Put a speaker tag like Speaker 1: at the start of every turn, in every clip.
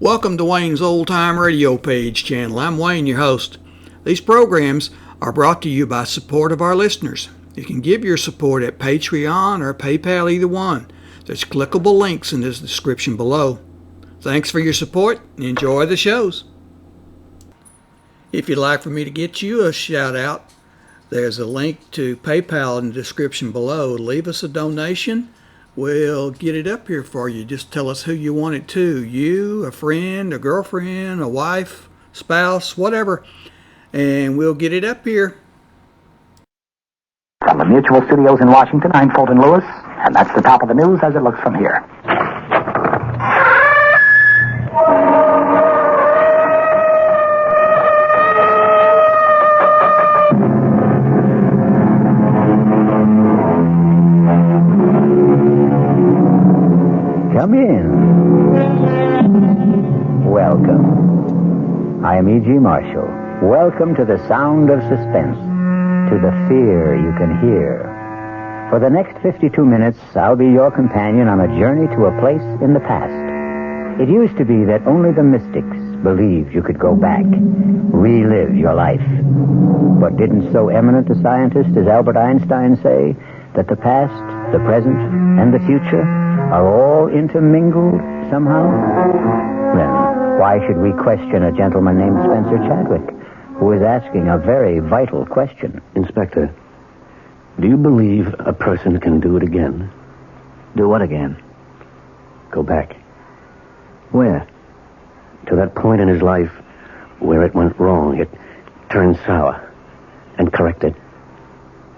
Speaker 1: Welcome to Wayne's Old Time Radio Page channel. I'm Wayne, your host. These programs are brought to you by support of our listeners. You can give your support at Patreon or PayPal, either one. There's clickable links in the description below. Thanks for your support and enjoy the shows. If you'd like for me to get you a shout out, there's a link to PayPal in the description below. Leave us a donation. We'll get it up here for you. Just tell us who you want it to. You, a friend, a girlfriend, a wife, spouse, whatever. And we'll get it up here.
Speaker 2: From the Mutual Studios in Washington, I'm Fulton Lewis, and that's the top of the news as it looks from here.
Speaker 3: Come in. Welcome. I am E.G. Marshall. Welcome to the sound of suspense, to the fear you can hear. For the next 52 minutes, I'll be your companion on a journey to a place in the past. It used to be that only the mystics believed you could go back, relive your life. But didn't so eminent a scientist as Albert Einstein say that the past, the present, and the future are all intermingled somehow? Then why should we question a gentleman named Spencer Chadwick, who is asking a very vital question?
Speaker 4: Inspector, do you believe a person can do it again?
Speaker 3: Do what again?
Speaker 4: Go back.
Speaker 3: Where?
Speaker 4: To that point in his life where it went wrong. It turned sour. And correct it.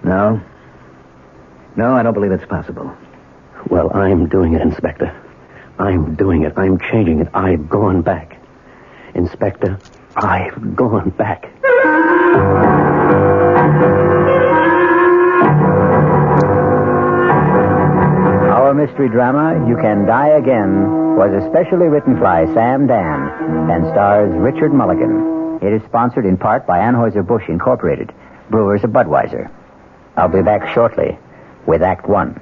Speaker 3: No. No, I don't believe it's possible.
Speaker 4: Well, I'm doing it, Inspector. I'm doing it. I'm changing it. I've gone back. Inspector, I've gone back.
Speaker 3: Our mystery drama, You Can Die Again, was especially written by Sam Dan and stars Richard Mulligan. It is sponsored in part by Anheuser-Busch Incorporated, brewers of Budweiser. I'll be back shortly with Act One.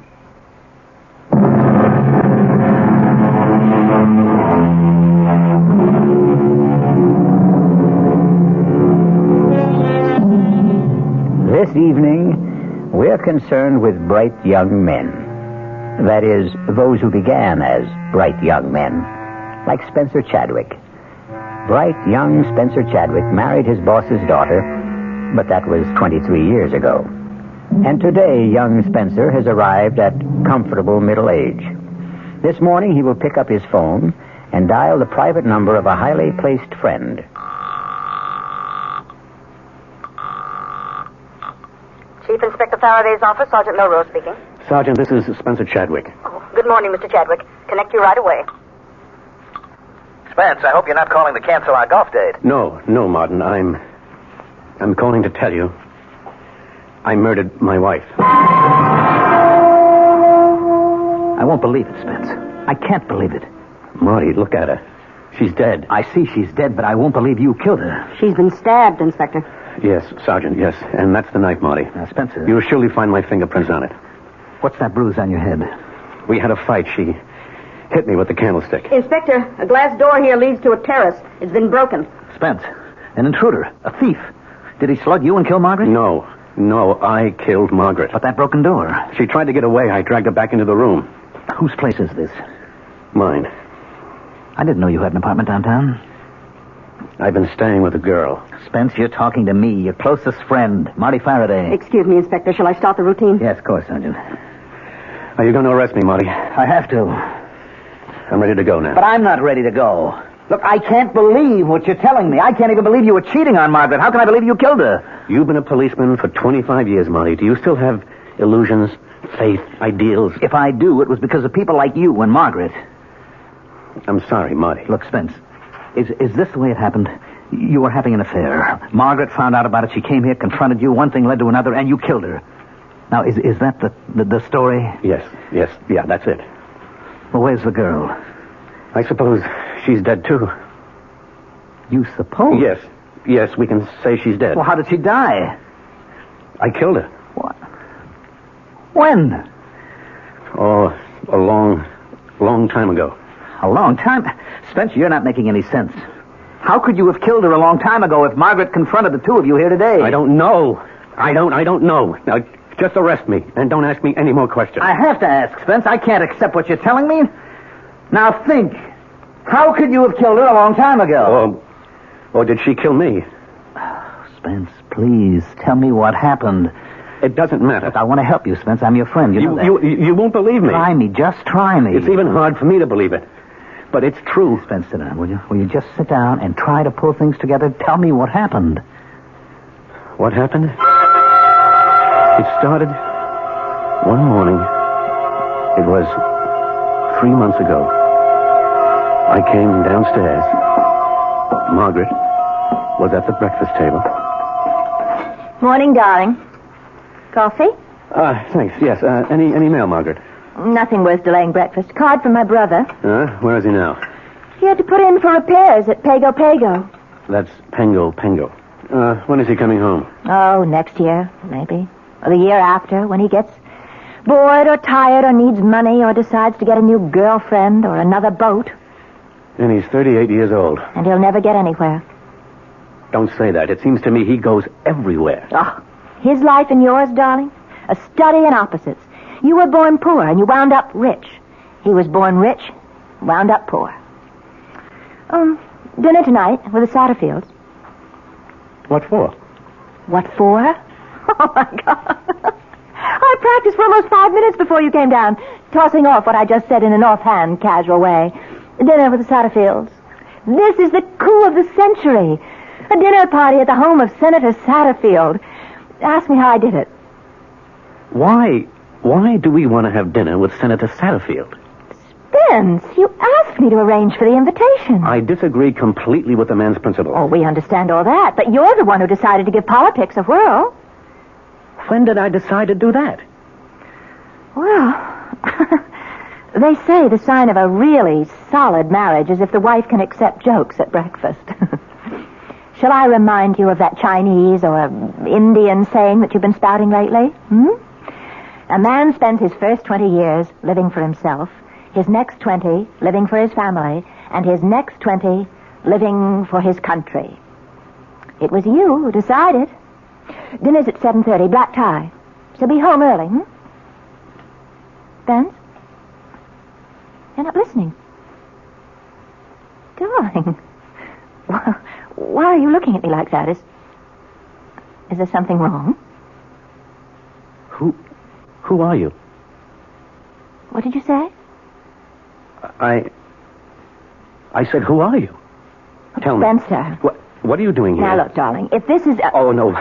Speaker 3: This evening, we're concerned with bright young men. That is, those who began as bright young men, like Spencer Chadwick. Bright young Spencer Chadwick married his boss's daughter, but that was 23 years ago. And today, young Spencer has arrived at comfortable middle age. This morning, he will pick up his phone and dial the private number of a highly placed friend.
Speaker 5: Chief Inspector Faraday's office, Sergeant Milrose speaking.
Speaker 4: Sergeant, this is Spencer Chadwick.
Speaker 5: Oh, good morning, Mr. Chadwick. Connect you right away.
Speaker 6: Spence, I hope you're not calling to cancel our golf date.
Speaker 4: No, Martin. I'm calling to tell you I murdered my wife.
Speaker 6: I won't believe it, Spence. I can't believe it.
Speaker 4: Marty, look at her. She's dead.
Speaker 6: I see she's dead, but I won't believe you killed her.
Speaker 5: She's been stabbed, Inspector.
Speaker 4: Yes, Sergeant, yes. And that's the knife, Marty.
Speaker 6: Now, Spencer...
Speaker 4: You'll surely find my fingerprints on it.
Speaker 6: What's that bruise on your head?
Speaker 4: We had a fight. She hit me with the candlestick.
Speaker 5: Inspector, a glass door here leads to a terrace. It's been broken.
Speaker 6: Spence, an intruder, a thief. Did he slug you and kill Margaret?
Speaker 4: No, I killed Margaret.
Speaker 6: But that broken door...
Speaker 4: She tried to get away. I dragged her back into the room.
Speaker 6: Whose place is this?
Speaker 4: Mine.
Speaker 6: I didn't know you had an apartment downtown.
Speaker 4: I've been staying with a girl.
Speaker 6: Spence, you're talking to me, your closest friend, Marty Faraday.
Speaker 5: Excuse me, Inspector. Shall I start the routine?
Speaker 6: Yes, of course, Sergeant.
Speaker 4: Are you going to arrest me, Marty?
Speaker 6: I have to.
Speaker 4: I'm ready to go now.
Speaker 6: But I'm not ready to go. Look, I can't believe what you're telling me. I can't even believe you were cheating on Margaret. How can I believe you killed her?
Speaker 4: You've been a policeman for 25 years, Marty. Do you still have illusions, faith, ideals?
Speaker 6: If I do, it was because of people like you and Margaret.
Speaker 4: I'm sorry, Marty.
Speaker 6: Look, Spence, is this the way it happened? You were having an affair. Margaret found out about it. She came here, confronted you. One thing led to another, and you killed her. Now, is that the story?
Speaker 4: Yes. Yeah, that's it.
Speaker 6: Well, where's the girl?
Speaker 4: I suppose she's dead, too.
Speaker 6: You suppose?
Speaker 4: Yes, we can say she's dead.
Speaker 6: Well, how did she die?
Speaker 4: I killed her.
Speaker 6: What? When?
Speaker 4: Oh, a long time ago.
Speaker 6: A long time? Spencer, you're not making any sense. How could you have killed her a long time ago if Margaret confronted the two of you here today?
Speaker 4: I don't know. I don't know. Now, just arrest me, and don't ask me any more questions.
Speaker 6: I have to ask, Spence. I can't accept what you're telling me. Now think. How could you have killed her a long time ago?
Speaker 4: Or did she kill me?
Speaker 6: Spence, please, tell me what happened.
Speaker 4: It doesn't matter.
Speaker 6: Look, I want to help you, Spence. I'm your friend. You know that.
Speaker 4: You won't believe me.
Speaker 6: Try me. Just try me.
Speaker 4: It's even hard for me to believe it. But it's true.
Speaker 6: Spence, sit down, will you? Will you just sit down and try to pull things together? Tell me what happened.
Speaker 4: What happened? It started one morning. It was 3 months ago. I came downstairs. Margaret was at the breakfast table.
Speaker 5: Morning, darling. Coffee?
Speaker 4: Thanks. Yes. Any mail, Margaret?
Speaker 5: Nothing worth delaying breakfast. Card from my brother.
Speaker 4: Where is he now?
Speaker 5: He had to put in for repairs at Pago Pago.
Speaker 4: That's Pengo. When is he coming home?
Speaker 5: Oh, next year, maybe. Or the year after, when he gets bored or tired or needs money or decides to get a new girlfriend or another boat.
Speaker 4: And he's 38 years old.
Speaker 5: And he'll never get anywhere.
Speaker 4: Don't say that. It seems to me he goes everywhere.
Speaker 5: Oh, his life and yours, darling, a study in opposites. You were born poor and you wound up rich. He was born rich, wound up poor. Dinner tonight with the Satterfields.
Speaker 4: What for?
Speaker 5: What for? Oh, my God. I practiced for almost 5 minutes before you came down, tossing off what I just said in an offhand, casual way. Dinner with the Satterfields. This is the coup of the century. A dinner party at the home of Senator Satterfield. Ask me how I did it.
Speaker 4: Why do we want to have dinner with Senator Satterfield?
Speaker 5: Spence, you asked me to arrange for the invitation.
Speaker 4: I disagree completely with the man's principles.
Speaker 5: Oh, we understand all that, but you're the one who decided to give politics a whirl.
Speaker 4: When did I decide to do that?
Speaker 5: Well, they say the sign of a really solid marriage is if the wife can accept jokes at breakfast. Shall I remind you of that Chinese or Indian saying that you've been spouting lately? A man spends his first 20 years living for himself, his next 20 living for his family, and his next 20 living for his country. It was you who decided. Dinner's at 7:30, black tie. So be home early, Spence? You're not listening. Darling. Why are you looking at me like that? Is there something wrong?
Speaker 4: Who are you?
Speaker 5: What did you say?
Speaker 4: I said, who are you? Tell me.
Speaker 5: Spencer.
Speaker 4: What are you doing here?
Speaker 5: Now, look, darling, if this is a...
Speaker 4: Oh, no.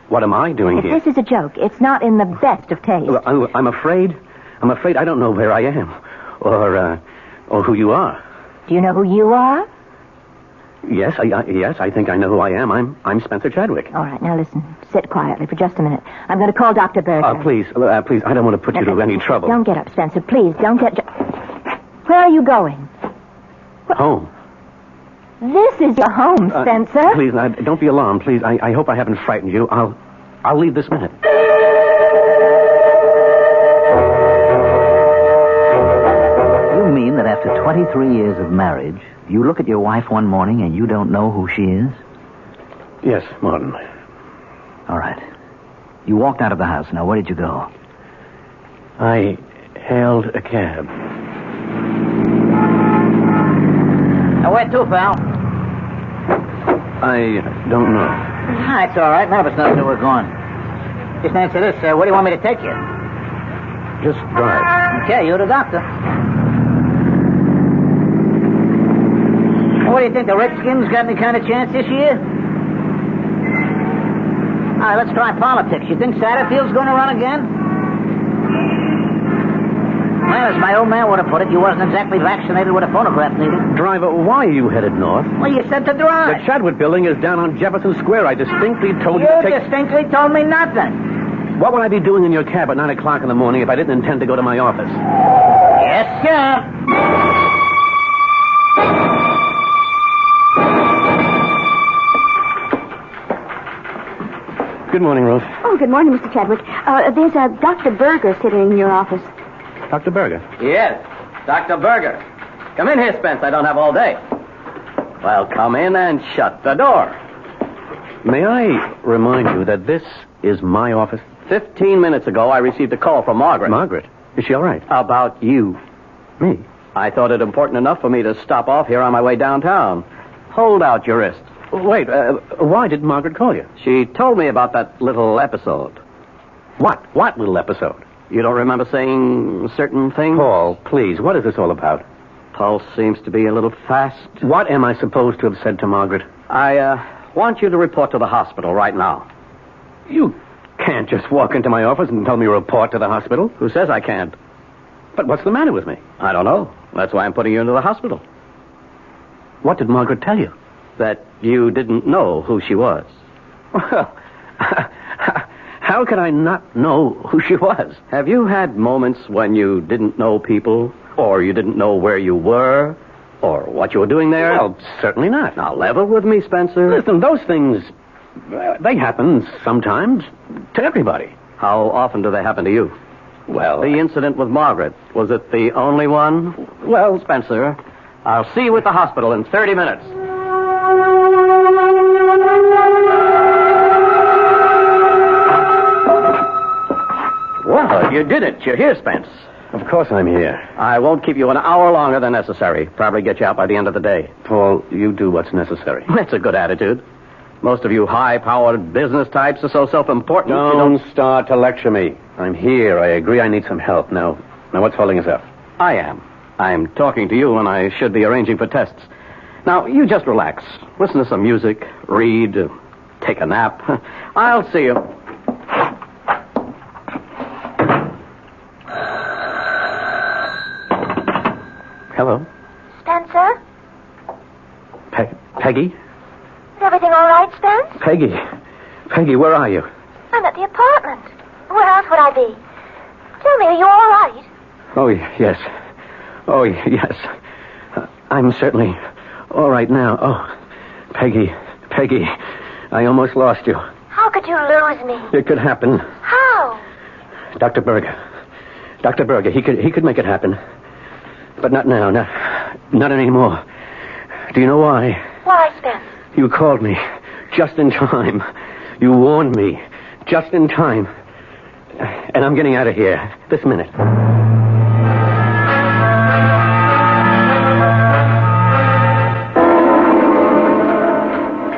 Speaker 4: What am I doing here?
Speaker 5: If this is a joke, it's not in the best of taste.
Speaker 4: Well, I'm afraid I don't know where I am. Or who you are.
Speaker 5: Do you know who you are?
Speaker 4: Yes, I think I know who I am. I'm Spencer Chadwick.
Speaker 5: All right, now listen. Sit quietly for just a minute. I'm going to call Dr. Berger.
Speaker 4: Please, I don't want to put you to any trouble.
Speaker 5: Don't get up, Spencer. Please, don't get... Where are you going?
Speaker 4: Home.
Speaker 5: This is your home, Spencer.
Speaker 4: Please, don't be alarmed, please. I hope I haven't frightened you. I'll leave this minute.
Speaker 6: You mean that after 23 years of marriage, you look at your wife one morning and you don't know who she is?
Speaker 4: Yes, Martin.
Speaker 6: All right. You walked out of the house. Now, where did you go?
Speaker 4: I hailed a cab.
Speaker 6: Now, where to, pal?
Speaker 4: I don't know.
Speaker 6: It's all right. None of us knows where we're going. Just answer this. Where do you want me to take you?
Speaker 4: Just drive.
Speaker 6: Okay, you're the doctor. What do you think? The Redskins got any kind of chance this year? All right, let's try politics. You think Satterfield's going to run again? Well, as my old man would have put it, you wasn't exactly vaccinated with a phonograph needle.
Speaker 4: Driver, why are you headed north?
Speaker 6: Well, you said to drive.
Speaker 4: The Chadwick building is down on Jefferson Square. I distinctly told you
Speaker 6: You
Speaker 4: to take...
Speaker 6: distinctly told me nothing.
Speaker 4: What would I be doing in your cab at 9 o'clock in the morning if I didn't intend to go to my office?
Speaker 6: Yes, sir.
Speaker 4: Good morning, Ruth.
Speaker 5: Oh, good morning, Mr. Chadwick. There's a Dr. Berger sitting in your office.
Speaker 4: Dr. Berger.
Speaker 6: Yes, Dr. Berger.
Speaker 4: Come in here, Spence. I don't have all day. Well, come in and shut the door. May I remind you that this is my office? 15 minutes ago, I received a call from Margaret. Margaret? Is she all right? About you. Me? I thought it important enough for me to stop off here on my way downtown. Hold out your wrist.
Speaker 7: Wait, why did Margaret call you?
Speaker 4: She told me about that little episode.
Speaker 7: What? What little episode?
Speaker 4: You don't remember saying certain things?
Speaker 7: Paul, please, what is this all about?
Speaker 4: Pulse seems to be a little fast.
Speaker 7: What am I supposed to have said to Margaret?
Speaker 4: I want you to report to the hospital right now.
Speaker 7: You can't just walk into my office and tell me to report to the hospital.
Speaker 4: Who says I can't?
Speaker 7: But what's the matter with me?
Speaker 4: I don't know. That's why I'm putting you into the hospital.
Speaker 7: What did Margaret tell you?
Speaker 4: That you didn't know who she was.
Speaker 7: Well, how could I not know who she was?
Speaker 4: Have you had moments when you didn't know people, or you didn't know where you were, or what you were doing there?
Speaker 7: Well, certainly not.
Speaker 4: Now, level with me, Spencer.
Speaker 7: Listen, those things, they happen sometimes to everybody.
Speaker 4: How often do they happen to you?
Speaker 7: Well,
Speaker 4: The incident with Margaret, was it the only one?
Speaker 7: well,
Speaker 4: Spencer, I'll see you at the hospital in 30 minutes. Well, you did it. You're here, Spence.
Speaker 7: of course I'm here.
Speaker 4: I won't keep you an hour longer than necessary. Probably get you out by the end of the day.
Speaker 7: Paul, you do what's necessary.
Speaker 4: That's a good attitude. Most of you high-powered business types are so self-important. you
Speaker 7: Don't start to lecture me. I'm here. I agree I need some help. Now what's holding us up?
Speaker 4: I am. I'm talking to you when I should be arranging for tests. Now, you just relax. Listen to some music, read, take a nap. I'll see you.
Speaker 7: Hello?
Speaker 5: Spencer?
Speaker 7: Peggy?
Speaker 5: Is everything all right, Spence?
Speaker 7: Peggy, where are you?
Speaker 5: I'm at the apartment. Where else would I be? Tell me, are you all right?
Speaker 7: Oh, yes. Oh, yes. I'm certainly all right now. Oh, Peggy, I almost lost you.
Speaker 5: How could you lose me?
Speaker 7: It could happen.
Speaker 5: How?
Speaker 7: Dr. Berger, he could make it happen. But not now, not anymore. Do you know why?
Speaker 5: Why, Spence?
Speaker 7: You called me just in time. You warned me just in time. And I'm getting out of here this minute.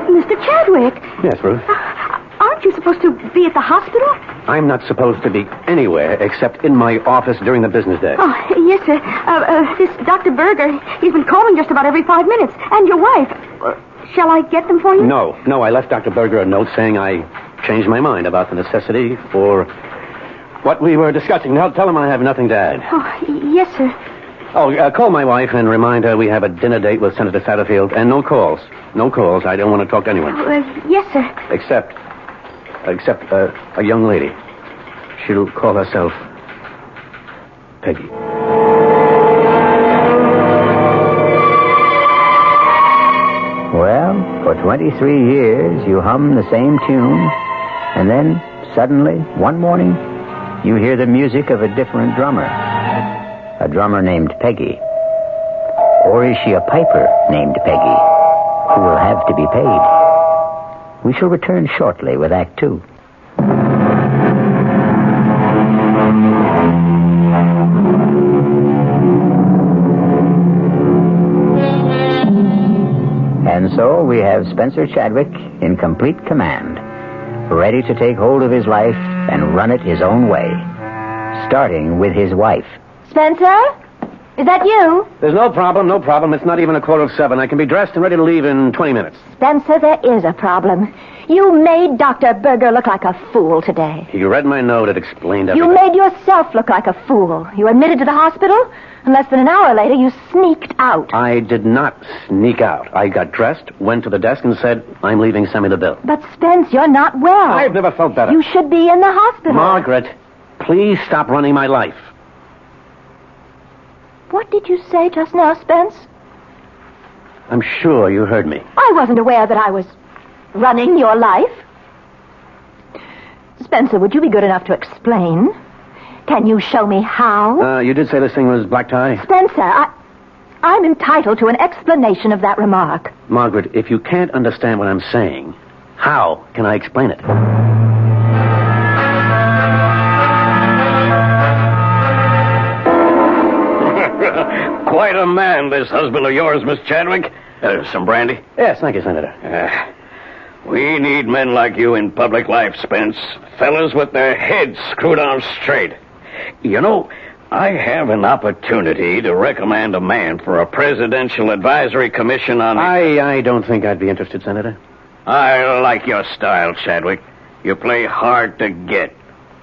Speaker 5: Mr. Chadwick,
Speaker 7: Yes, Ruth?
Speaker 5: aren't you supposed to be at the hospital?
Speaker 7: I'm not supposed to be anywhere except in my office during the business day.
Speaker 5: Oh, yes, sir. This Dr. Berger, he's been calling just about every 5 minutes. And your wife. Shall I get them for you?
Speaker 7: No, I left Dr. Berger a note saying I changed my mind about the necessity for what we were discussing. Now, tell him I have nothing to add.
Speaker 5: Oh, yes, sir.
Speaker 7: Oh, call my wife and remind her we have a dinner date with Senator Satterfield. And no calls. No calls. I don't want to talk to anyone.
Speaker 5: Yes, sir.
Speaker 7: Except a young lady. She'll call herself Peggy.
Speaker 3: Well, for 23 years, you hum the same tune, and then, suddenly, one morning, you hear the music of a different drummer. A drummer named Peggy. Or is she a piper named Peggy, who will have to be paid? We shall return shortly with Act Two. And so we have Spencer Chadwick in complete command, ready to take hold of his life and run it his own way, starting with his wife.
Speaker 5: Spencer? Is that you?
Speaker 7: There's no problem. It's not even 7:15. I can be dressed and ready to leave in 20 minutes.
Speaker 5: Spencer, there is a problem. You made Dr. Berger look like a fool today.
Speaker 7: You read my note. It explained
Speaker 5: You
Speaker 7: everything.
Speaker 5: made yourself look like a fool. You admitted to the hospital, and less than an hour later, you sneaked out.
Speaker 7: I did not sneak out. I got dressed, went to the desk, and said, I'm leaving. Send me the bill.
Speaker 5: But, Spence, you're not well.
Speaker 7: I've never felt better.
Speaker 5: You should be in the hospital.
Speaker 7: Margaret, please stop running my life.
Speaker 5: What did you say just now, Spence?
Speaker 7: I'm sure you heard me.
Speaker 5: I wasn't aware that I was running your life. Spencer, would you be good enough to explain? Can you show me how?
Speaker 7: You did say this thing was black tie?
Speaker 5: Spencer, I I'm entitled to an explanation of that remark.
Speaker 7: Margaret, if you can't understand what I'm saying, how can I explain it?
Speaker 8: Quite a man, this husband of yours, Miss Chadwick. Some brandy?
Speaker 7: Yes, thank you, Senator.
Speaker 8: We need men like you in public life, Spence. Fellas with their heads screwed on straight. You know, I have an opportunity to recommend a man for a presidential advisory commission on...
Speaker 7: I don't think I'd be interested, Senator.
Speaker 8: I like your style, Chadwick. You play hard to get,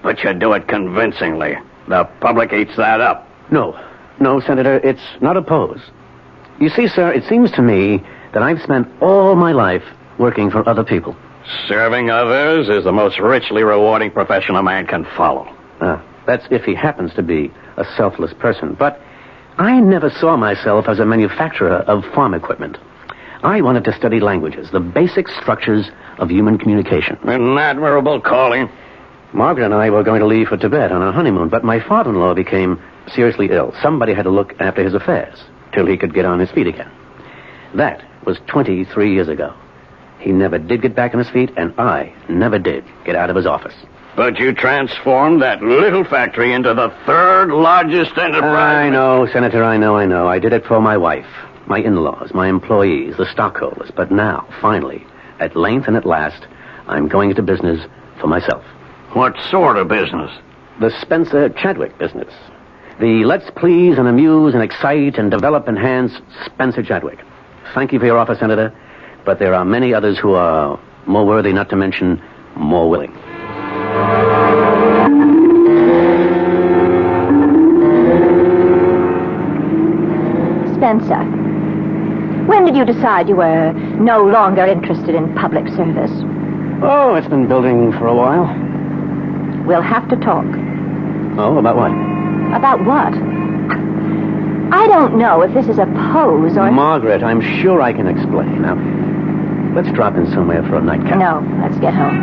Speaker 8: but you do it convincingly. The public eats that up.
Speaker 7: No, Senator, it's not a pose. You see, sir, it seems to me that I've spent all my life working for other people.
Speaker 8: Serving others is the most richly rewarding profession a man can follow.
Speaker 7: That's if he happens to be a selfless person. But I never saw myself as a manufacturer of farm equipment. I wanted to study languages, the basic structures of human communication.
Speaker 8: An admirable calling.
Speaker 7: Margaret and I were going to leave for Tibet on our honeymoon, but my father-in-law became seriously ill. Somebody had to look after his affairs till he could get on his feet again. That was 23 years ago. He never did get back on his feet, and I never did get out of his office.
Speaker 8: But you transformed that little factory into the third largest enterprise.
Speaker 7: I know, Senator, I know. I did it for my wife, my in-laws, my employees, the stockholders. But now, finally, at length and at last, I'm going into business for myself.
Speaker 8: What sort of business?
Speaker 7: The Spencer Chadwick business. The let's please and amuse and excite and develop enhance Spencer Chadwick. Thank you for your offer, Senator, but there are many others who are more worthy, not to mention more willing.
Speaker 5: Spencer, when did you decide you were no longer interested in public service?
Speaker 7: Oh, it's been building for a while.
Speaker 5: We'll have to talk.
Speaker 7: Oh, about what?
Speaker 5: About what? I don't know if this is a pose or...
Speaker 7: Margaret, I'm sure I can explain. Now, let's drop in somewhere for a nightcap.
Speaker 5: No, let's get home.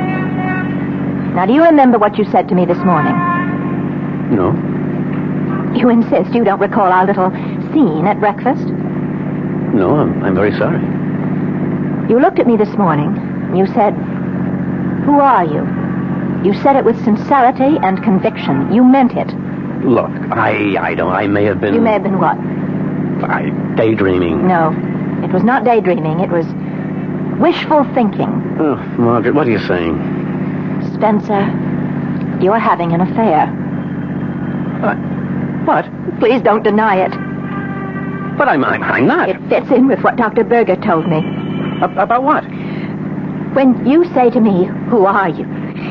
Speaker 5: Now, do you remember what you said to me this morning?
Speaker 7: No.
Speaker 5: You insist you don't recall our little scene at breakfast?
Speaker 7: No, I'm very sorry.
Speaker 5: You looked at me this morning, and you said, "Who are you?" You said it with sincerity and conviction. You meant it.
Speaker 7: Look, I may have been...
Speaker 5: You may have been what?
Speaker 7: Daydreaming.
Speaker 5: No, it was not daydreaming. It was wishful thinking.
Speaker 7: Oh, Margaret, what are you saying?
Speaker 5: Spencer, you're having an affair.
Speaker 7: What?
Speaker 5: Please don't deny it.
Speaker 7: But I'm not.
Speaker 5: It fits in with what Dr. Berger told me.
Speaker 7: About what?
Speaker 5: When you say to me, "Who are you?"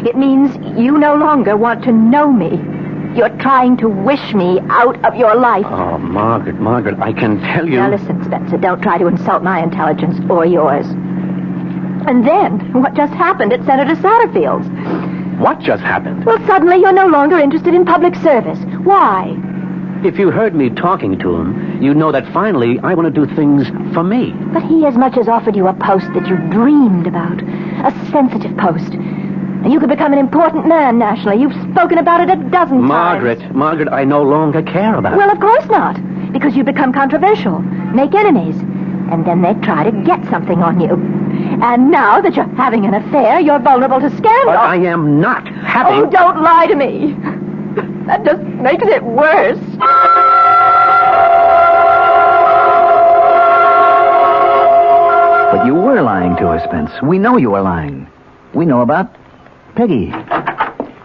Speaker 5: it means you no longer want to know me. You're trying to wish me out of your life.
Speaker 7: Oh, Margaret, I can tell you...
Speaker 5: Now listen, Spencer, don't try to insult my intelligence or yours. And then, what just happened at Senator Satterfield's?
Speaker 7: What just happened?
Speaker 5: Well, suddenly you're no longer interested in public service. Why?
Speaker 7: If you heard me talking to him, you'd know that finally I want to do things for me.
Speaker 5: But he as much as offered you a post that you dreamed about. A sensitive post. And you could become an important man nationally. You've spoken about it a dozen times.
Speaker 7: Margaret, I no longer care about it.
Speaker 5: Well, of course not. Because you become controversial, make enemies, and then they try to get something on you. And now that you're having an affair, you're vulnerable to scandal.
Speaker 7: But I am not having...
Speaker 5: Oh, don't lie to me. That just makes it worse.
Speaker 6: But you were lying to us, Spence. We know you were lying. We know about Peggy.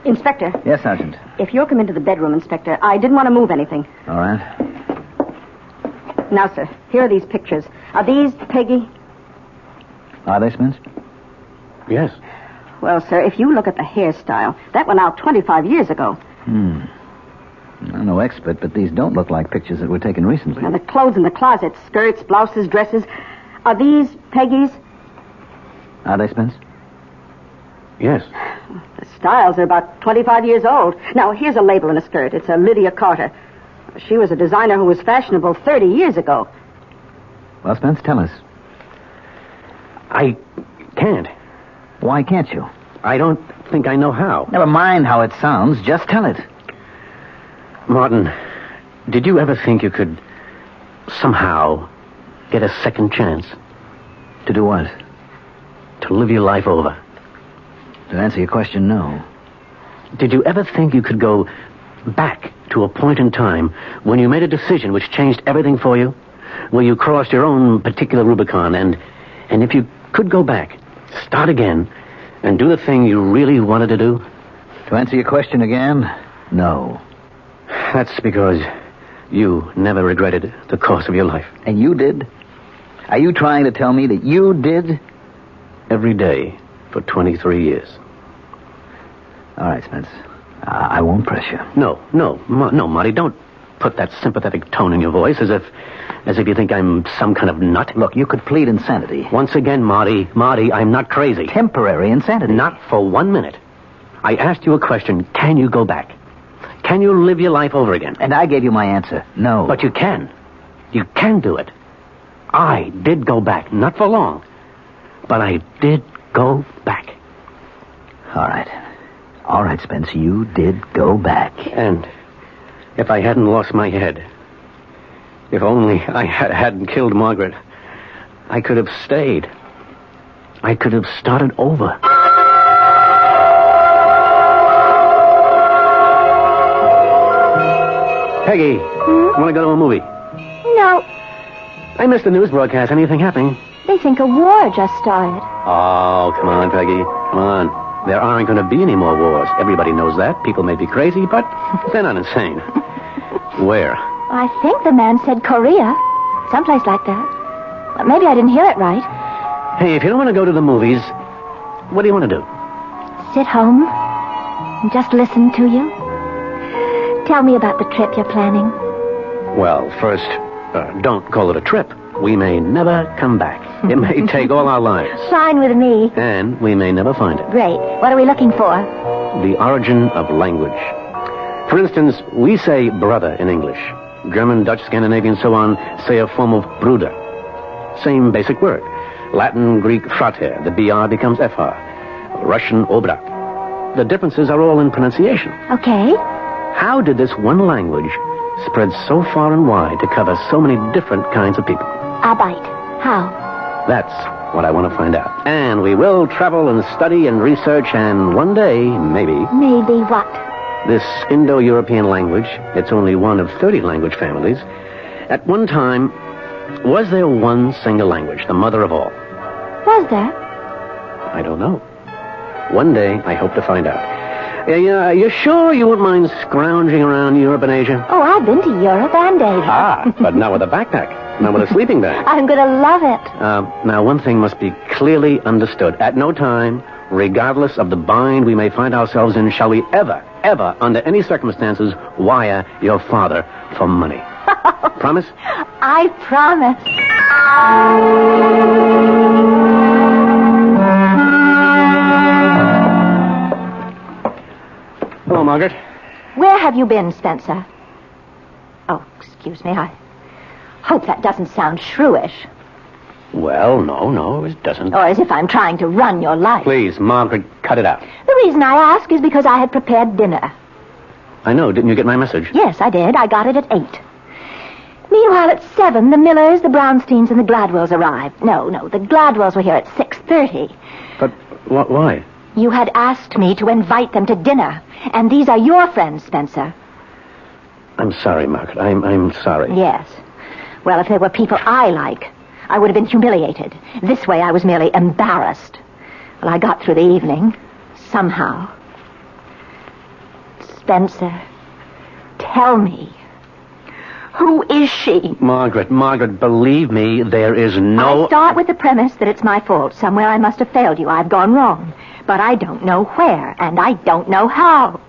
Speaker 9: Inspector.
Speaker 6: Yes, Sergeant.
Speaker 9: If you'll come into the bedroom, Inspector, I didn't want to move anything.
Speaker 6: All right.
Speaker 9: Now, sir, here are these pictures. Are these Peggy?
Speaker 6: Are they, Spence?
Speaker 7: Yes.
Speaker 9: Well, sir, if you look at the hairstyle, that went out 25 years ago.
Speaker 6: I'm no expert, but these don't look like pictures that were taken recently.
Speaker 9: Now, the clothes in the closet, skirts, blouses, dresses, are these Peggy's?
Speaker 6: Are they, Spence?
Speaker 7: Yes.
Speaker 9: The styles are about 25 years old. Now, here's a label in a skirt. It's a Lydia Carter. She was a designer who was fashionable 30 years ago.
Speaker 6: Well, Spence, tell us.
Speaker 7: I can't.
Speaker 6: Why can't you?
Speaker 7: I don't think I know how.
Speaker 6: Never mind how it sounds. Just tell it.
Speaker 7: Martin, did you ever think you could somehow get a second chance.
Speaker 6: To do what?
Speaker 7: To live your life over.
Speaker 6: To answer your question, no.
Speaker 7: Did you ever think you could go back to a point in time when you made a decision which changed everything for you? Where you crossed your own particular Rubicon, and if you could go back, start again, and do the thing you really wanted to do?
Speaker 6: To answer your question again, no.
Speaker 7: That's because you never regretted the course of your life.
Speaker 6: And you did? Are you trying to tell me that you did?
Speaker 7: Every day for 23 years.
Speaker 6: All right, Spence. I won't press you.
Speaker 7: No, Marty, don't put that sympathetic tone in your voice as if you think I'm some kind of nut.
Speaker 6: Look, you could plead insanity.
Speaker 7: Once again, Marty, I'm not crazy.
Speaker 6: Temporary insanity.
Speaker 7: Not for 1 minute. I asked you a question. Can you go back? Can you live your life over again?
Speaker 6: And I gave you my answer. No.
Speaker 7: But you can. You can do it. I did go back. Not for long. But I did go back.
Speaker 6: All right. All right, Spence, you did go back.
Speaker 7: And if I hadn't lost my head, if only I hadn't killed Margaret, I could have stayed. I could have started over. Peggy, want to go to a movie?
Speaker 5: No,
Speaker 7: I missed the news broadcast. Anything happening?
Speaker 5: they think a war just started.
Speaker 7: Oh, come on, Peggy. Come on. There aren't going to be any more wars. Everybody knows that. People may be crazy, but they're not insane. Where?
Speaker 5: I think the man said Korea. Someplace like that. Maybe I didn't hear it right.
Speaker 7: Hey, if you don't want to go to the movies, what do you want to do?
Speaker 5: Sit home and just listen to you. Tell me about the trip you're planning.
Speaker 7: Well, first, don't call it a trip. We may never come back. It may take all our lives.
Speaker 5: Fine with me.
Speaker 7: And we may never find it.
Speaker 5: Great. What are we looking for?
Speaker 7: The origin of language. For instance, we say brother in English. German, Dutch, Scandinavian, so on, say a form of bruder. Same basic word. Latin, Greek, frater. The BR becomes FR. Russian, obrat. The differences are all in pronunciation.
Speaker 5: Okay.
Speaker 7: How did this one language spread so far and wide to cover so many different kinds of people?
Speaker 5: Arbeit. How?
Speaker 7: That's what I want to find out. And we will travel and study and research, and one day, maybe...
Speaker 5: Maybe what?
Speaker 7: This Indo-European language, it's only one of 30 language families. At one time, was there one single language, the mother of all?
Speaker 5: Was there?
Speaker 7: I don't know. One day, I hope to find out. You sure you won't mind scrounging around Europe and Asia?
Speaker 5: Oh, I've been to Europe and Asia.
Speaker 7: Ah, but not with a backpack. Not with a sleeping bag.
Speaker 5: I'm going to love it.
Speaker 7: Now, one thing must be clearly understood. At no time, regardless of the bind we may find ourselves in, shall we ever, under any circumstances, wire your father for money. Promise?
Speaker 5: I promise.
Speaker 7: Hello, Margaret.
Speaker 5: Where have you been, Spencer? Oh, excuse me. I hope that doesn't sound shrewish.
Speaker 7: Well, no, it doesn't.
Speaker 5: Or as if I'm trying to run your life.
Speaker 7: Please, Margaret, cut it out.
Speaker 5: The reason I ask is because I had prepared dinner.
Speaker 7: I know. Didn't you get my message?
Speaker 5: Yes, I did. I got it at 8. Meanwhile, at 7, the Millers, the Brownsteins, and the Gladwells arrived. No, the Gladwells were here at 6:30.
Speaker 7: But why?
Speaker 5: You had asked me to invite them to dinner. And these are your friends, Spencer.
Speaker 7: I'm sorry, Margaret. I'm sorry.
Speaker 5: Yes. Well, if they were people I like, I would have been humiliated. This way, I was merely embarrassed. Well, I got through the evening. Somehow. Spencer, tell me. Who is she?
Speaker 7: Margaret, believe me, there is no...
Speaker 5: I start with the premise that it's my fault. Somewhere I must have failed you. I've gone wrong. But I don't know where, and I don't know how.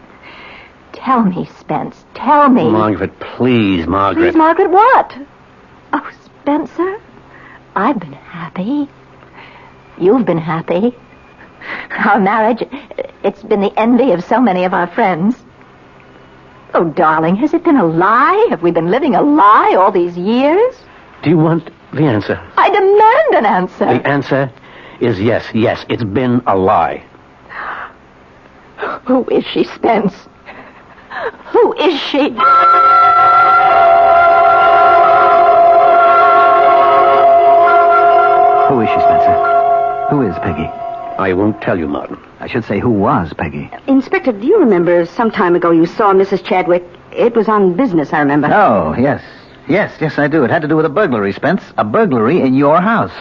Speaker 5: Tell me, Spence. Tell me.
Speaker 7: Margaret, please, Margaret.
Speaker 5: Please, Margaret, what? Oh, Spencer, I've been happy. You've been happy. Our marriage, it's been the envy of so many of our friends. Oh, darling, has it been a lie? Have we been living a lie all these years?
Speaker 7: Do you want the answer?
Speaker 5: I demand an answer.
Speaker 7: The answer is yes, it's been a lie.
Speaker 5: Who is she, Spence? Who is she?
Speaker 6: Who is she, Spencer? Who is Peggy?
Speaker 7: I won't tell you, Martin.
Speaker 6: I should say, who was Peggy?
Speaker 9: Inspector, do you remember some time ago you saw Mrs. Chadwick? It was on business, I remember.
Speaker 6: Oh, yes. Yes, I do. It had to do with a burglary, Spence. A burglary in your house.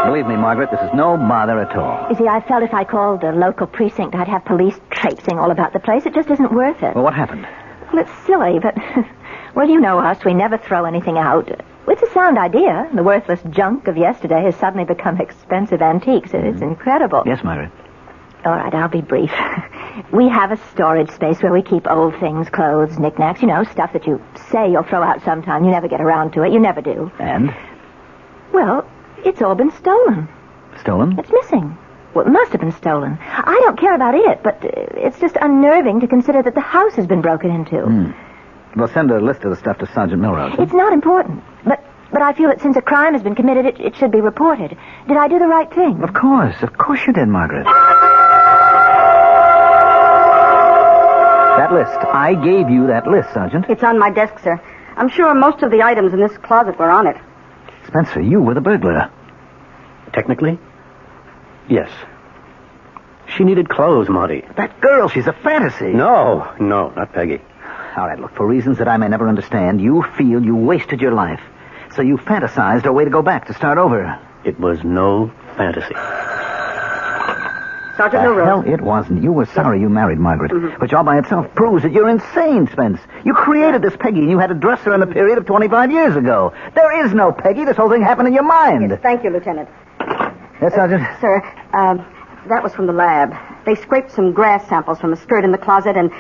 Speaker 6: Believe me, Margaret, this is no bother at all.
Speaker 5: You see, I felt if I called the local precinct, I'd have police traipsing all about the place. It just isn't worth it.
Speaker 6: Well, what happened?
Speaker 5: Well, it's silly, but... Well, you know us. We never throw anything out. It's a sound idea. The worthless junk of yesterday has suddenly become expensive antiques. It's incredible.
Speaker 6: Yes, Margaret.
Speaker 5: All right, I'll be brief. We have a storage space where we keep old things, clothes, knickknacks, stuff that you say you'll throw out sometime. You never get around to it. You never do.
Speaker 6: And?
Speaker 5: Well, it's all been stolen.
Speaker 6: Stolen?
Speaker 5: It's missing. Well, it must have been stolen. I don't care about it, but it's just unnerving to consider that the house has been broken into.
Speaker 6: Well, send a list of the stuff to Sergeant Milrose.
Speaker 5: It's not important, but I feel that since a crime has been committed, it should be reported. Did I do the right thing?
Speaker 6: Of course you did, Margaret. That list. I gave you that list, Sergeant.
Speaker 9: It's on my desk, sir. I'm sure most of the items in this closet were on it.
Speaker 6: Spencer, you were the burglar.
Speaker 7: Technically, yes. She needed clothes, Marty.
Speaker 6: That girl, she's a fantasy.
Speaker 7: No, not Peggy.
Speaker 6: All right, look, for reasons that I may never understand, you feel you wasted your life. So you fantasized a way to go back, to start over.
Speaker 7: It was no fantasy.
Speaker 9: Sergeant Milrose.
Speaker 6: Hell, it wasn't. You were sorry you married Margaret, which all by itself proves that you're insane, Spence. You created this Peggy, and you had to dress her in the period of 25 years ago. There is no Peggy. This whole thing happened in your mind.
Speaker 9: Yes, thank you, Lieutenant.
Speaker 6: Yes, Sergeant?
Speaker 9: Sir, that was from the lab. They scraped some grass samples from a skirt in the closet, and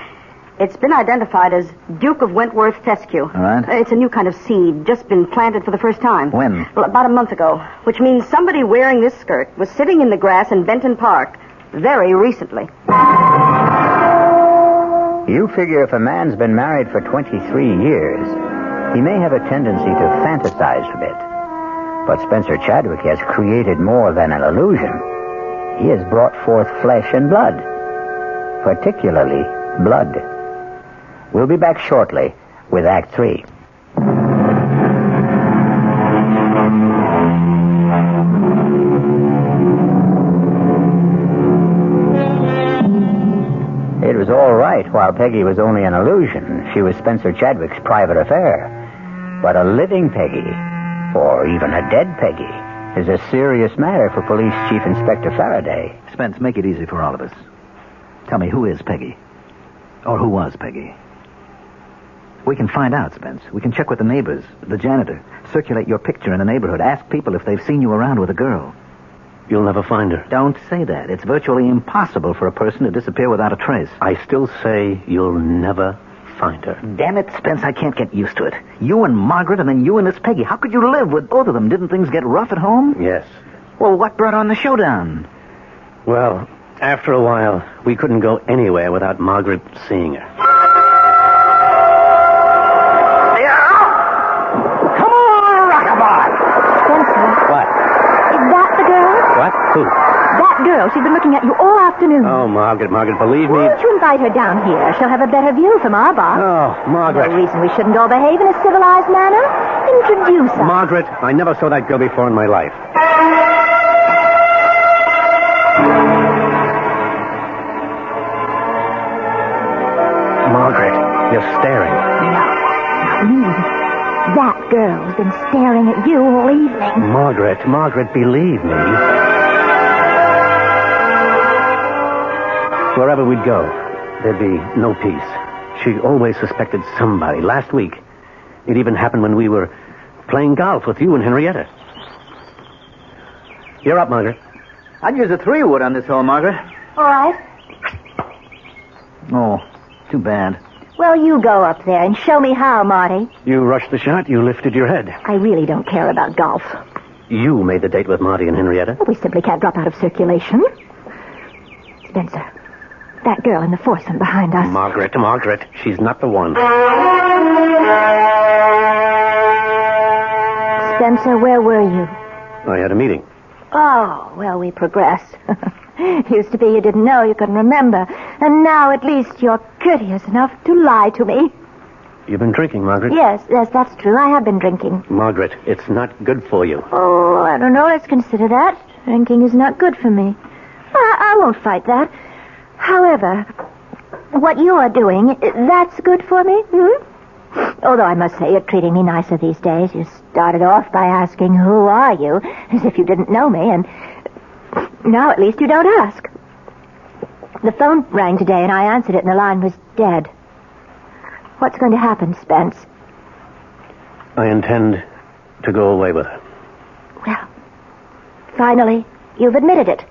Speaker 9: it's been identified as Duke of Wentworth fescue.
Speaker 6: All right.
Speaker 9: It's a new kind of seed, just been planted for the first time.
Speaker 6: When?
Speaker 9: Well, about a month ago, which means somebody wearing this skirt was sitting in the grass in Benton Park very recently.
Speaker 3: You figure if a man's been married for 23 years, he may have a tendency to fantasize a bit. But Spencer Chadwick has created more than an illusion. He has brought forth flesh and blood, particularly blood. We'll be back shortly with Act 3. It was all right while Peggy was only an illusion. She was Spencer Chadwick's private affair. But a living Peggy, or even a dead Peggy, is a serious matter for Police Chief Inspector Faraday.
Speaker 6: Spence, make it easy for all of us. Tell me, who is Peggy? Or who was Peggy? We can find out, Spence. We can check with the neighbors, the janitor, circulate your picture in the neighborhood, ask people if they've seen you around with a girl.
Speaker 7: You'll never find her.
Speaker 6: Don't say that. It's virtually impossible for a person to disappear without a trace.
Speaker 7: I still say you'll never find her.
Speaker 6: Damn it, Spence, I can't get used to it. You and Margaret, and then you and this Peggy. How could you live with both of them? Didn't things get rough at home?
Speaker 7: Yes.
Speaker 6: Well, what brought on the showdown?
Speaker 7: Well, after a while, we couldn't go anywhere without Margaret seeing her.
Speaker 6: Come on, rockabye!
Speaker 5: Spencer,
Speaker 7: What?
Speaker 5: is that the girl?
Speaker 7: What? Who?
Speaker 5: That girl. She's been looking at you all afternoon.
Speaker 7: Oh, Margaret, believe me.
Speaker 5: Why don't you invite her down here? She'll have a better view from our box.
Speaker 7: Oh, Margaret.
Speaker 5: No reason we shouldn't all behave in a civilized manner. Introduce us.
Speaker 7: Margaret, I never saw that girl before in my life. Margaret, you're staring.
Speaker 5: Me. That girl's been staring at you all evening.
Speaker 7: Margaret, believe me. Wherever we'd go, there'd be no peace. She always suspected somebody. Last week, it even happened when we were playing golf with you and Henrietta. You're up, Margaret.
Speaker 6: I'd use a 3-wood on this hole, Margaret.
Speaker 5: All right.
Speaker 6: Oh, too bad.
Speaker 5: Well, you go up there and show me how, Marty.
Speaker 7: You rushed the shot, you lifted your head.
Speaker 5: I really don't care about golf.
Speaker 7: You made the date with Marty and Henrietta.
Speaker 5: We simply can't drop out of circulation. Spencer, that girl in the foursome behind us.
Speaker 7: Margaret, she's not the one.
Speaker 5: Spencer, where were you?
Speaker 7: I had a meeting.
Speaker 5: Oh, well, we progress. Used to be you didn't know, you couldn't remember. And now at least you're courteous enough to lie to me.
Speaker 7: You've been drinking, Margaret.
Speaker 5: Yes, that's true. I have been drinking.
Speaker 7: Margaret, it's not good for you.
Speaker 5: Oh, I don't know. Let's consider that. Drinking is not good for me. I won't fight that. However, what you are doing, that's good for me, Although I must say you're treating me nicer these days. You started off by asking, who are you? As if you didn't know me, and now at least you don't ask. The phone rang today, and I answered it, and the line was dead. What's going to happen, Spence?
Speaker 7: I intend to go away with her.
Speaker 5: Well, finally, you've admitted it.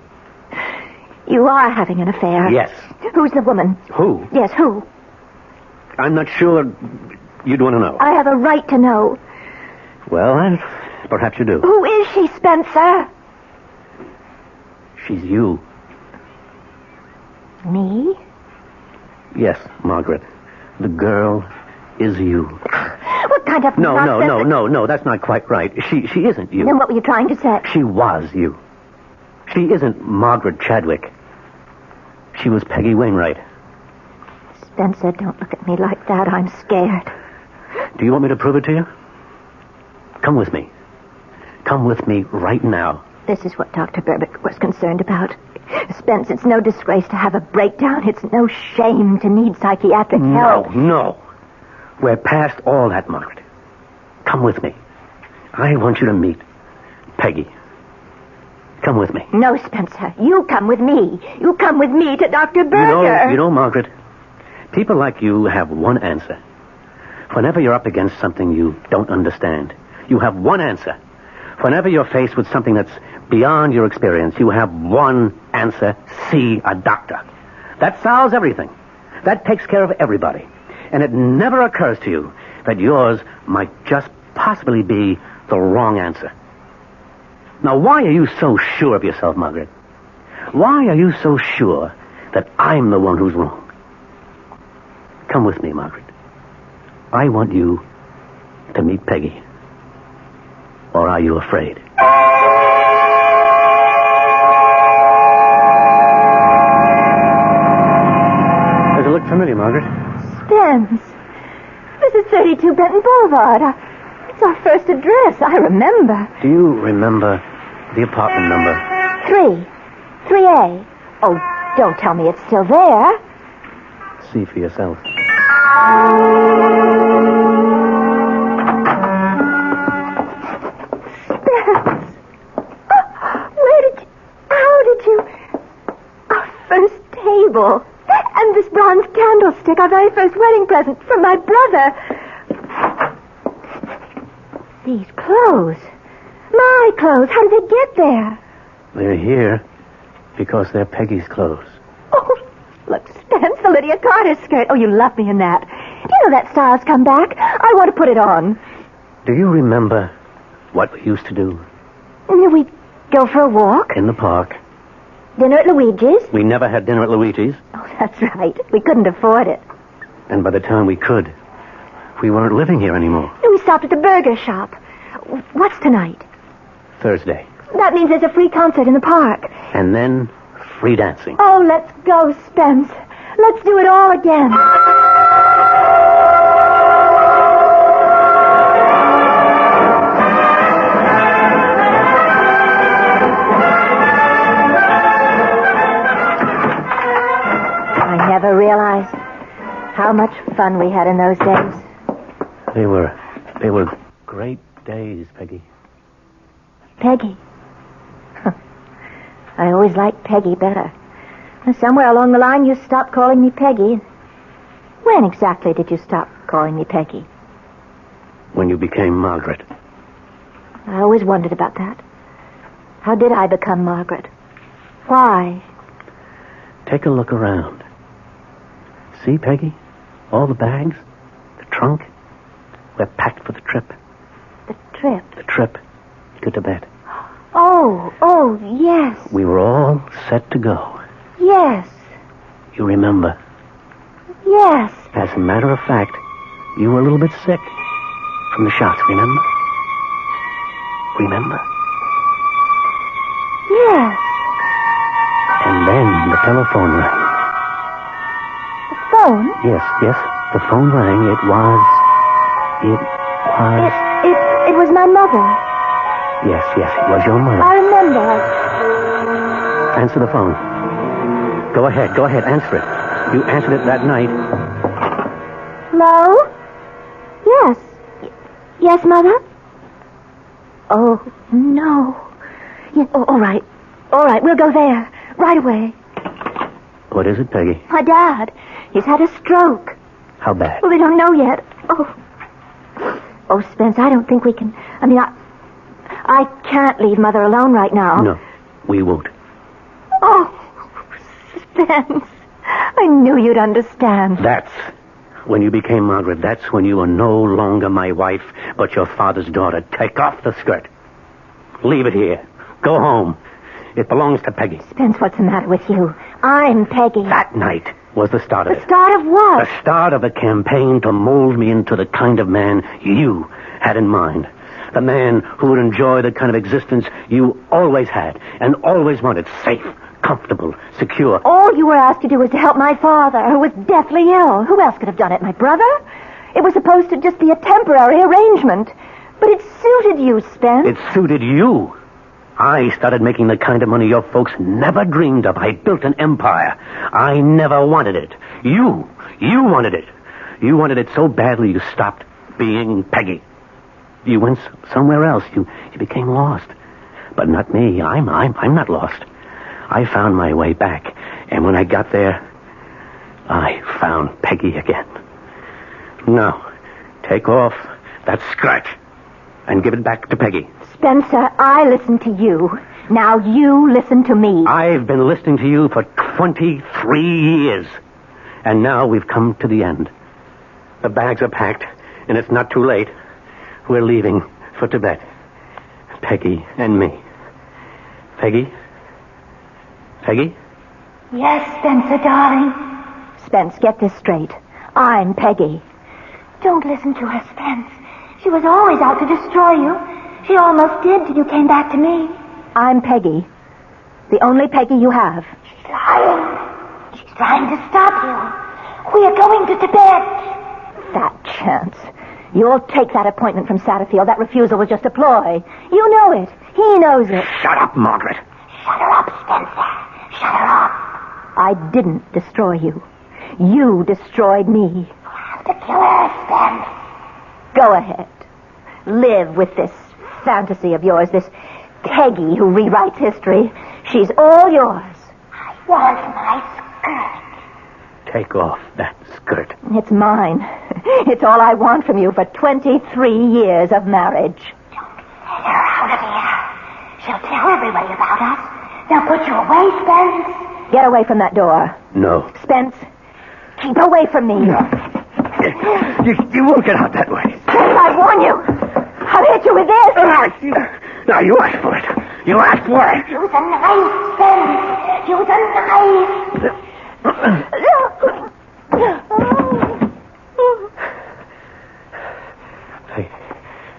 Speaker 5: You are having an affair.
Speaker 7: Yes.
Speaker 5: Who's the woman?
Speaker 7: Who?
Speaker 5: Yes, who?
Speaker 7: I'm not sure you'd want to know.
Speaker 5: I have a right to know.
Speaker 7: Well, perhaps you do.
Speaker 5: Who is she, Spencer?
Speaker 7: She's you.
Speaker 5: Me?
Speaker 7: Yes, Margaret. The girl is you.
Speaker 5: What kind of
Speaker 7: No,
Speaker 5: nonsense...
Speaker 7: that's not quite right. She isn't you.
Speaker 5: Then what were you trying to say?
Speaker 7: She was you. She isn't Margaret Chadwick. She was Peggy Wainwright.
Speaker 5: Spencer, don't look at me like that. I'm scared.
Speaker 7: Do you want me to prove it to you? Come with me. Come with me right now.
Speaker 5: This is what Dr. Berbick was concerned about. Spence, it's no disgrace to have a breakdown. It's no shame to need psychiatric help.
Speaker 7: No. We're past all that, Margaret. Come with me. I want you to meet Peggy. Come with me.
Speaker 5: No, Spencer. You come with me. You come with me to Dr. Berger.
Speaker 7: You know, Margaret, people like you have one answer. Whenever you're up against something you don't understand, you have one answer. Whenever you're faced with something that's beyond your experience, you have one answer: see a doctor. That solves everything. That takes care of everybody. And it never occurs to you that yours might just possibly be the wrong answer. Now, why are you so sure of yourself, Margaret? Why are you so sure that I'm the one who's wrong? Come with me, Margaret. I want you to meet Peggy. Or are you afraid? Does it look familiar, Margaret?
Speaker 5: Spence. This is 32 Benton Boulevard. It's our first address. I remember.
Speaker 7: Do you remember the apartment number?
Speaker 5: 3A. Oh, don't tell me it's still there.
Speaker 7: See for yourself.
Speaker 5: Spence. How did you... Our first table. And this bronze candlestick, our very first wedding present from my brother. These clothes. My clothes. How did they get there?
Speaker 7: They're here because they're Peggy's clothes.
Speaker 5: Oh, look, Spence, the Lydia Carter skirt. Oh, you love me in that. Do you know that style's come back? I want to put it on.
Speaker 7: Do you remember what we used to do?
Speaker 5: We'd go for a walk.
Speaker 7: In the park.
Speaker 5: Dinner at Luigi's.
Speaker 7: We never had dinner at Luigi's.
Speaker 5: Oh, that's right. We couldn't afford it.
Speaker 7: And by the time we could, we weren't living here anymore.
Speaker 5: We stopped at the burger shop. What's tonight?
Speaker 7: Thursday.
Speaker 5: That means there's a free concert in the park.
Speaker 7: And then free dancing.
Speaker 5: Oh, let's go, Spence. Let's do it all again. I never realized how much fun we had in those days.
Speaker 7: They were great days, Peggy.
Speaker 5: Peggy. I always liked Peggy better. Somewhere along the line, you stopped calling me Peggy. When exactly did you stop calling me Peggy?
Speaker 7: When you became Margaret.
Speaker 5: I always wondered about that. How did I become Margaret? Why?
Speaker 7: Take a look around. See, Peggy? All the bags, the trunk. We're packed for the trip.
Speaker 5: The trip?
Speaker 7: The trip to Tibet.
Speaker 5: Oh, yes.
Speaker 7: We were all set to go.
Speaker 5: Yes.
Speaker 7: You remember?
Speaker 5: Yes.
Speaker 7: As a matter of fact, you were a little bit sick from the shots, remember? Remember?
Speaker 5: Yes.
Speaker 7: And then the telephone rang.
Speaker 5: The phone?
Speaker 7: Yes, the phone rang. It was
Speaker 5: It was my mother.
Speaker 7: Yes, it was your mother.
Speaker 5: I remember.
Speaker 7: Answer the phone. Go ahead, answer it. You answered it that night.
Speaker 5: Hello? Yes. Yes, Mother? Oh, no. Yeah, all right. All right, we'll go there. Right away.
Speaker 7: What is it, Peggy?
Speaker 5: My dad. He's had a stroke.
Speaker 7: How bad?
Speaker 5: Well, they don't know yet. Oh, Spence, I don't think we can... I can't leave Mother alone right now.
Speaker 7: No, we won't.
Speaker 5: Oh, Spence. I knew you'd understand.
Speaker 7: That's when you became Margaret. That's when you were no longer my wife, but your father's daughter. Take off the skirt. Leave it here. Go home. It belongs to Peggy.
Speaker 5: Spence, what's the matter with you? I'm Peggy.
Speaker 7: That night was the start of it.
Speaker 5: The start of what?
Speaker 7: The start of a campaign to mold me into the kind of man you had in mind. The man who would enjoy the kind of existence you always had and always wanted. Safe, comfortable, secure.
Speaker 5: All you were asked to do was to help my father, who was deathly ill. Who else could have done it? My brother? It was supposed to just be a temporary arrangement. But it suited you, Spence.
Speaker 7: It suited you. I started making the kind of money your folks never dreamed of. I built an empire. I never wanted it. You wanted it. You wanted it so badly you stopped being Peggy. You went somewhere else. You became lost. But not me. I'm not lost. I found my way back. And when I got there, I found Peggy again. Now, take off that skirt and give it back to Peggy.
Speaker 5: Spencer, I listened to you. Now you listen to me.
Speaker 7: I've been listening to you for 23 years. And now we've come to the end. The bags are packed, and it's not too late. We're leaving for Tibet. Peggy and me. Peggy? Peggy?
Speaker 5: Yes, Spencer, darling. Spence, get this straight. I'm Peggy. Don't listen to her, Spence. She was always out to destroy you. She almost did till you came back to me. I'm Peggy. The only Peggy you have.
Speaker 10: She's lying. She's trying to stop you. We are going to Tibet.
Speaker 5: Fat chance. You'll take that appointment from Satterfield. That refusal was just a ploy. You know it. He knows it.
Speaker 7: Shut up, Margaret.
Speaker 10: Shut her up, Spencer. Shut her up.
Speaker 5: I didn't destroy you. You destroyed me.
Speaker 10: You have to kill her, Spence.
Speaker 5: Go ahead. Live with this fantasy of yours, this Peggy who rewrites history. She's all yours.
Speaker 10: I want my skirt.
Speaker 7: Take off that skirt.
Speaker 5: It's mine. It's all I want from you for 23 years of marriage.
Speaker 10: Don't let her out of here. She'll tell everybody about us. They'll put you away, Spence.
Speaker 5: Get away from that door.
Speaker 7: No.
Speaker 5: Spence, keep away from me.
Speaker 7: No. You won't get out that way.
Speaker 5: Spence, I warn you. I'll hit you with this.
Speaker 7: Now, you asked for it. You asked for it.
Speaker 10: Use a knife, Spence. Use a knife.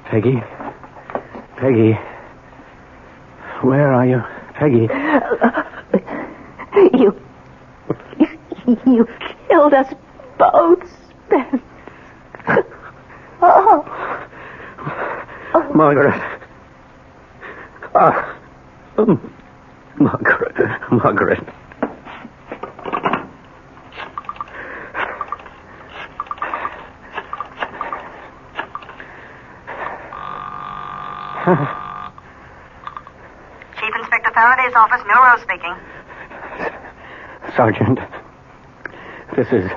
Speaker 7: Peggy? Peggy? Where are you? Peggy?
Speaker 5: You killed us both, Spence.
Speaker 7: Margaret. Margaret.
Speaker 9: Chief Inspector Faraday's office, Milrose speaking.
Speaker 7: Sergeant, this is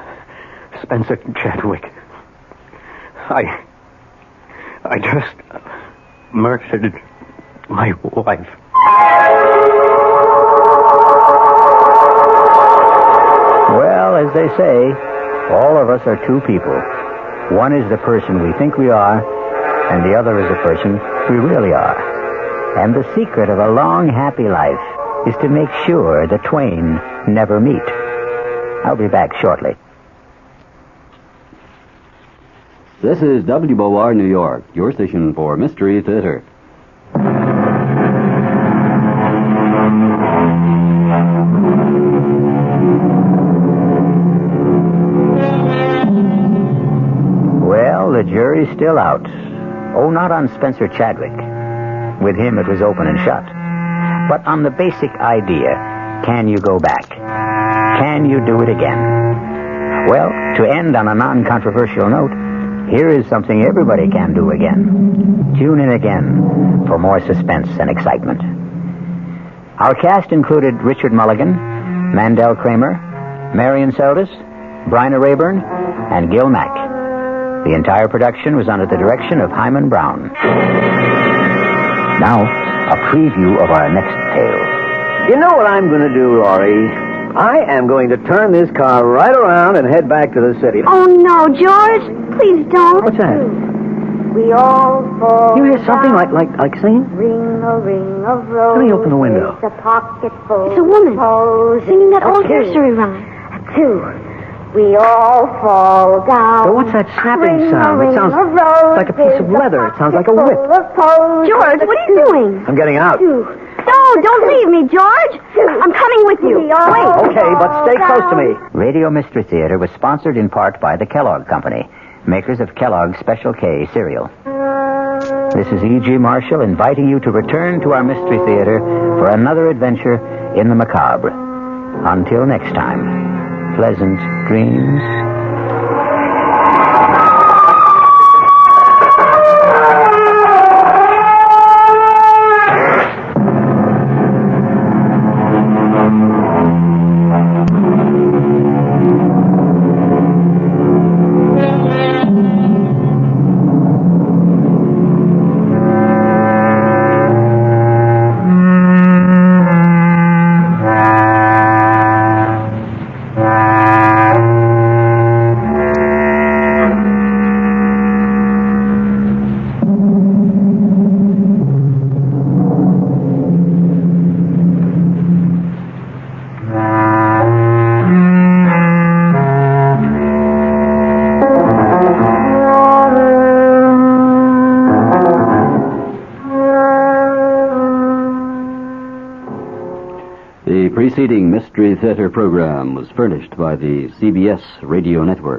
Speaker 7: Spencer Chadwick. I just murdered my wife.
Speaker 3: Well, as they say, all of us are two people. One is the person we think we are, and the other is the person we really are. And the secret of a long, happy life is to make sure the twain never meet. I'll be back shortly.
Speaker 11: This is WBOR New York, your station for Mystery Theater.
Speaker 3: Well, the jury's still out. Oh, not on Spencer Chadwick. With him, it was open and shut. But on the basic idea, can you go back? Can you do it again? Well, to end on a non-controversial note, here is something everybody can do again. Tune in again for more suspense and excitement. Our cast included Richard Mulligan, Mandel Kramer, Marion Seldes, Bryna Rayburn, and Gil Mack. The entire production was under the direction of Hyman Brown. Now, a preview of our next tale.
Speaker 6: You know what I'm going to do, Laurie? I am going to turn this car right around and head back to the city.
Speaker 10: Oh, no, George. Please don't.
Speaker 6: What's that?
Speaker 10: We all fall
Speaker 6: You hear something
Speaker 10: down.
Speaker 6: like singing?
Speaker 10: Ring a ring of roses.
Speaker 6: Let me open the window.
Speaker 10: A pocket full
Speaker 9: It's a woman
Speaker 10: of
Speaker 9: singing that old
Speaker 10: posies.
Speaker 9: nursery rhyme.
Speaker 10: Two. We all fall down.
Speaker 6: But what's that snapping
Speaker 10: Ring
Speaker 6: sound?
Speaker 10: a
Speaker 6: It
Speaker 10: ring
Speaker 6: sounds
Speaker 10: of roses.
Speaker 6: like a piece of leather. It sounds like a whip.
Speaker 9: George, what are you doing?
Speaker 6: I'm getting out.
Speaker 9: No, don't leave me, George. I'm coming with you. Wait.
Speaker 6: Okay, but stay close to me.
Speaker 3: Radio Mystery Theater was sponsored in part by the Kellogg Company, makers of Kellogg's Special K cereal. This is E.G. Marshall inviting you to return to our Mystery Theater for another adventure in the macabre. Until next time, pleasant dreams.
Speaker 11: The preceding Mystery Theater program was furnished by the CBS Radio Network.